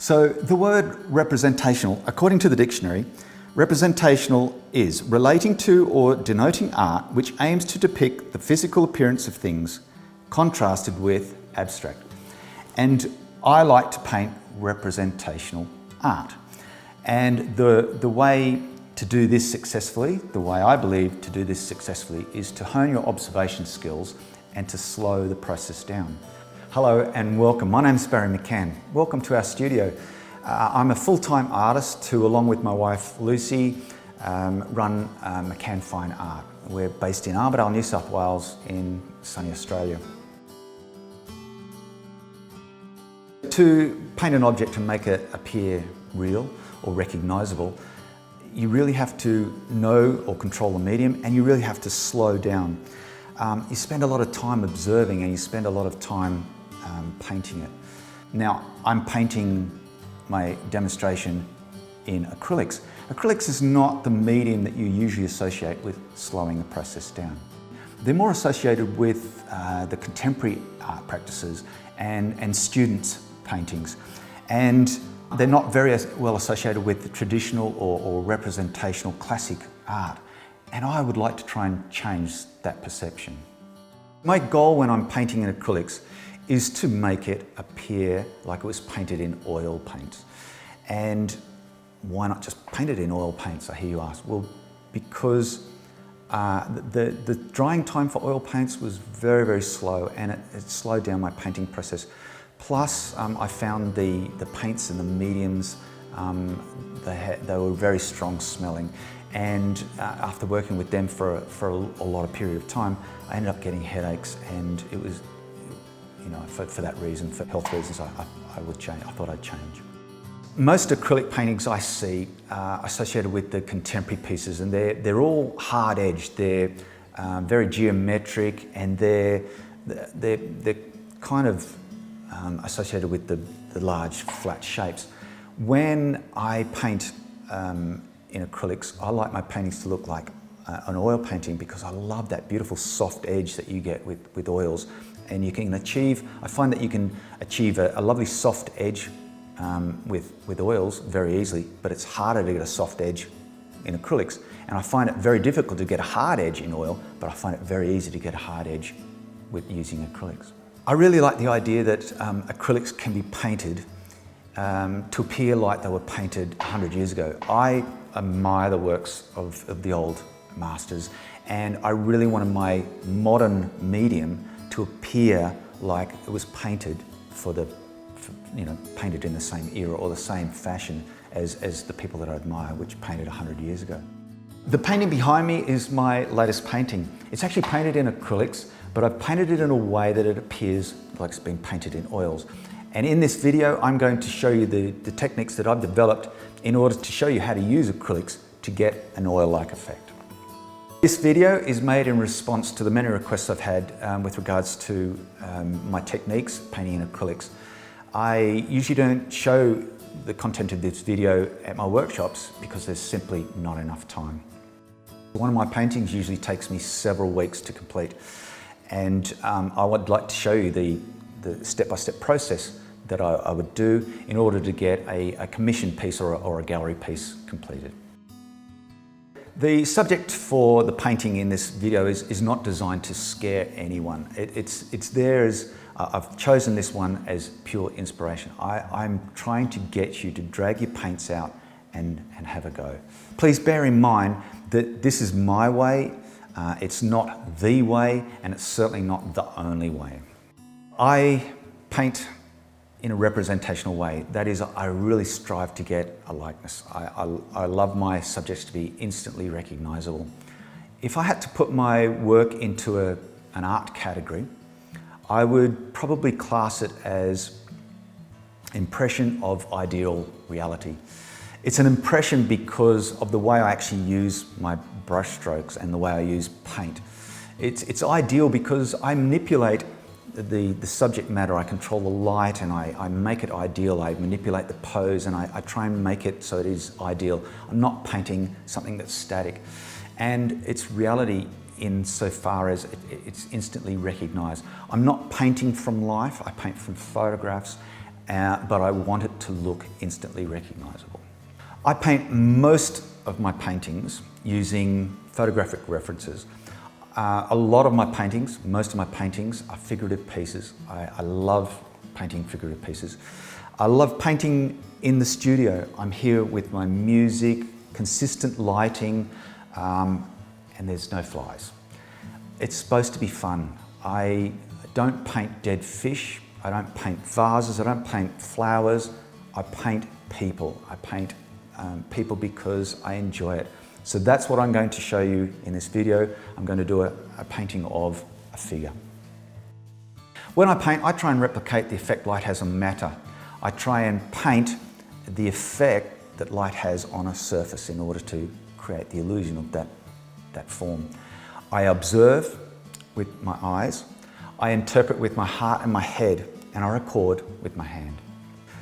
So the word representational, according to the dictionary, representational is relating to or denoting art which aims to depict the physical appearance of things contrasted with abstract. And I like to paint representational art. And the way to do this successfully, the way I believe to do this successfully, is to hone your observation skills and to slow the process down. Hello and welcome. My name's Barry McCann. Welcome to our studio. I'm a full-time artist who, along with my wife Lucy, run McCann Fine Art. We're based in Armidale, New South Wales in sunny Australia. To paint an object and make it appear real or recognisable, you really have to know or control the medium, and you really have to slow down. You spend a lot of time observing and you spend a lot of time painting it. Now, I'm painting my demonstration in acrylics. Acrylics is not the medium that you usually associate with slowing the process down. They're more associated with the contemporary art practices and students' paintings. And they're not very well associated with the traditional or representational classic art. And I would like to try and change that perception. My goal when I'm painting in acrylics is to make it appear like it was painted in oil paints. And why not just paint it in oil paints, I hear you ask? Well, because the drying time for oil paints was very, very slow, and it slowed down my painting process. Plus, I found the paints and the mediums, they were very strong smelling. And after working with them for a lot of period of time, I ended up getting headaches, and it was, you know, for that reason, for health reasons, I would change. I thought I'd change. Most acrylic paintings I see are associated with the contemporary pieces, and they're all hard-edged. They're very geometric, and they're kind of associated with the large flat shapes. When I paint in acrylics, I like my paintings to look like an oil painting, because I love that beautiful soft edge that you get with oils. And you can achieve, I find that you can achieve a lovely soft edge with oils very easily, but it's harder to get a soft edge in acrylics. And I find it very difficult to get a hard edge in oil, but I find it very easy to get a hard edge with using acrylics. I really like the idea that acrylics can be painted to appear like they were painted 100 years ago. I admire the works of the old masters, and I really wanted my modern medium to appear like it was painted painted in the same era or the same fashion as the people that I admire, which painted 100 years ago. The painting behind me is my latest painting. It's actually painted in acrylics, but I've painted it in a way that it appears like it's been painted in oils. And in this video, I'm going to show you the techniques that I've developed in order to show you how to use acrylics to get an oil-like effect. This video is made in response to the many requests I've had with regards to my techniques painting in acrylics. I usually don't show the content of this video at my workshops because there's simply not enough time. One of my paintings usually takes me several weeks to complete, and I would like to show you the step-by-step process that I would do in order to get a commissioned piece or a gallery piece completed. The subject for the painting in this video is not designed to scare anyone. It's there as, I've chosen this one as pure inspiration. I'm trying to get you to drag your paints out and have a go. Please bear in mind that this is my way, it's not the way, and it's certainly not the only way. I paint in a representational way. That is, I really strive to get a likeness. I love my subjects to be instantly recognisable. If I had to put my work into an art category, I would probably class it as impression of ideal reality. It's an impression because of the way I actually use my brush strokes and the way I use paint. It's ideal because I manipulate the subject matter. I control the light, and I make it ideal. I manipulate the pose, and I try and make it so it is ideal. I'm not painting something that's static. And it's reality insofar as it's instantly recognised. I'm not painting from life, I paint from photographs, but I want it to look instantly recognizable. I paint most of my paintings using photographic references. A lot of my paintings, most of my paintings are figurative pieces. I love painting figurative pieces. I love painting in the studio. I'm here with my music, consistent lighting, and there's no flies. It's supposed to be fun. I don't paint dead fish. I don't paint vases. I don't paint flowers. I paint people. I paint people because I enjoy it. So that's what I'm going to show you in this video. I'm going to do a painting of a figure. When I paint, I try and replicate the effect light has on matter. I try and paint the effect that light has on a surface in order to create the illusion of that form. I observe with my eyes, I interpret with my heart and my head, and I record with my hand.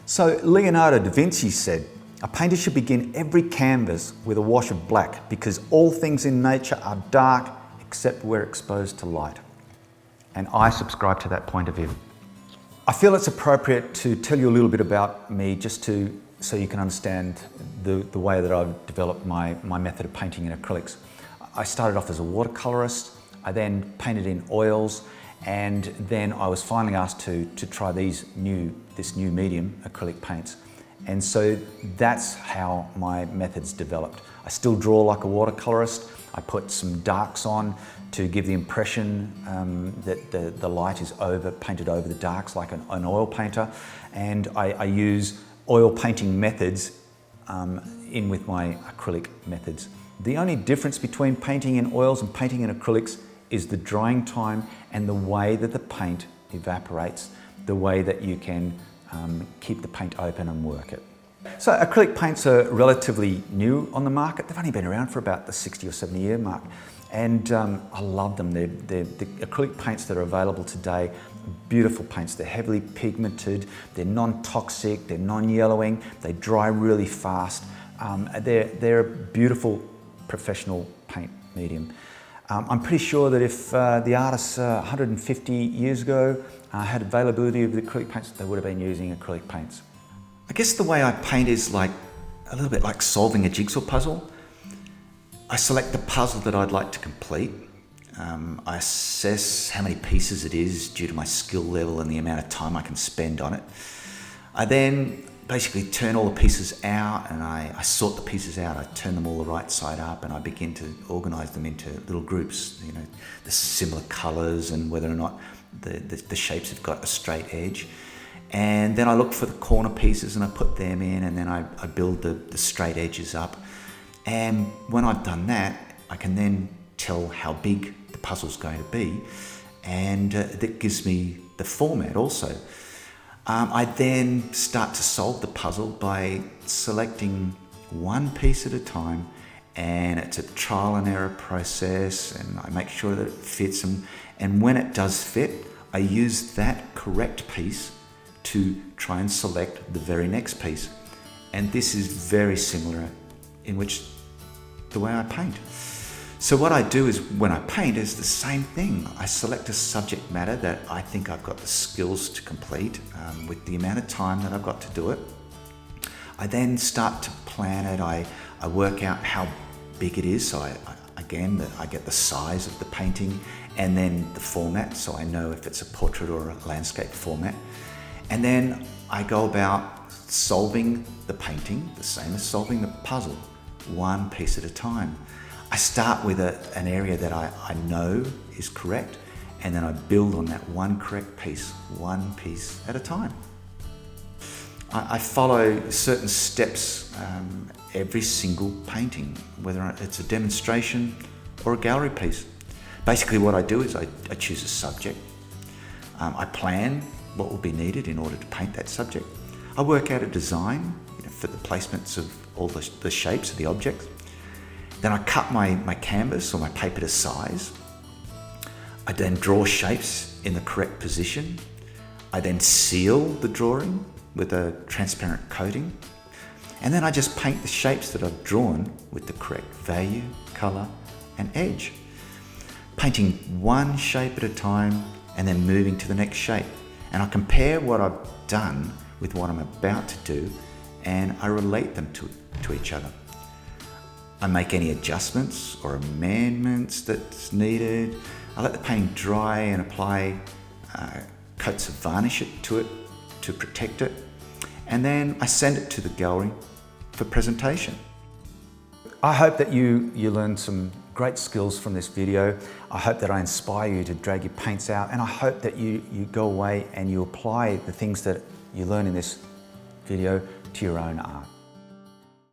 So Leonardo da Vinci said, "A painter should begin every canvas with a wash of black because all things in nature are dark except where exposed to light." And I subscribe to that point of view. I feel it's appropriate to tell you a little bit about me just so you can understand the way that I've developed my method of painting in acrylics. I started off as a watercolorist. I then painted in oils, and then I was finally asked to try this new medium, acrylic paints. And so that's how my methods developed. I still draw like a watercolorist. I put some darks on to give the impression that the light is painted over the darks like an oil painter. And I use oil painting methods in with my acrylic methods. The only difference between painting in oils and painting in acrylics is the drying time and the way that the paint evaporates, the way that you can keep the paint open and work it. So acrylic paints are relatively new on the market. They've only been around for about the 60 or 70 year mark. And I love them. They're the acrylic paints that are available today, beautiful paints. They're heavily pigmented, they're non-toxic, they're non-yellowing, they dry really fast. They're a beautiful professional paint medium. I'm pretty sure that if the artists 150 years ago had availability of the acrylic paints, they would have been using acrylic paints. I guess the way I paint is like a little bit like solving a jigsaw puzzle. I select the puzzle that I'd like to complete. I assess how many pieces it is due to my skill level and the amount of time I can spend on it. I then basically turn all the pieces out and I sort the pieces out. I turn them all the right side up and I begin to organize them into little groups, you know, the similar colors and whether or not the shapes have got a straight edge. And then I look for the corner pieces and I put them in, and then I build the straight edges up. And when I've done that, I can then tell how big the puzzle's going to be, and that gives me the format also. I then start to solve the puzzle by selecting one piece at a time, and it's a trial and error process, and I make sure that it fits, and when it does fit, I use that correct piece to try and select the very next piece. And this is very similar in which the way I paint. So what I do is when I paint is the same thing. I select a subject matter that I think I've got the skills to complete with the amount of time that I've got to do it. I then start to plan it. I work out how big it is. So I get the size of the painting and then the format, so I know if it's a portrait or a landscape format. And then I go about solving the painting the same as solving the puzzle, one piece at a time. I start with an area that I know is correct, and then I build on that one correct piece, one piece at a time. I follow certain steps every single painting, whether it's a demonstration or a gallery piece. Basically what I do is I choose a subject. I plan what will be needed in order to paint that subject. I work out a design for the placements of all the shapes of the objects. Then I cut my canvas or my paper to size. I then draw shapes in the correct position. I then seal the drawing with a transparent coating. And then I just paint the shapes that I've drawn with the correct value, color, and edge. Painting one shape at a time and then moving to the next shape. And I compare what I've done with what I'm about to do, and I relate them to each other. I make any adjustments or amendments that's needed. I let the painting dry and apply coats of varnish to it to protect it. And then I send it to the gallery for presentation. I hope that you learned some great skills from this video. I hope that I inspire you to drag your paints out, and I hope that you go away and you apply the things that you learn in this video to your own art.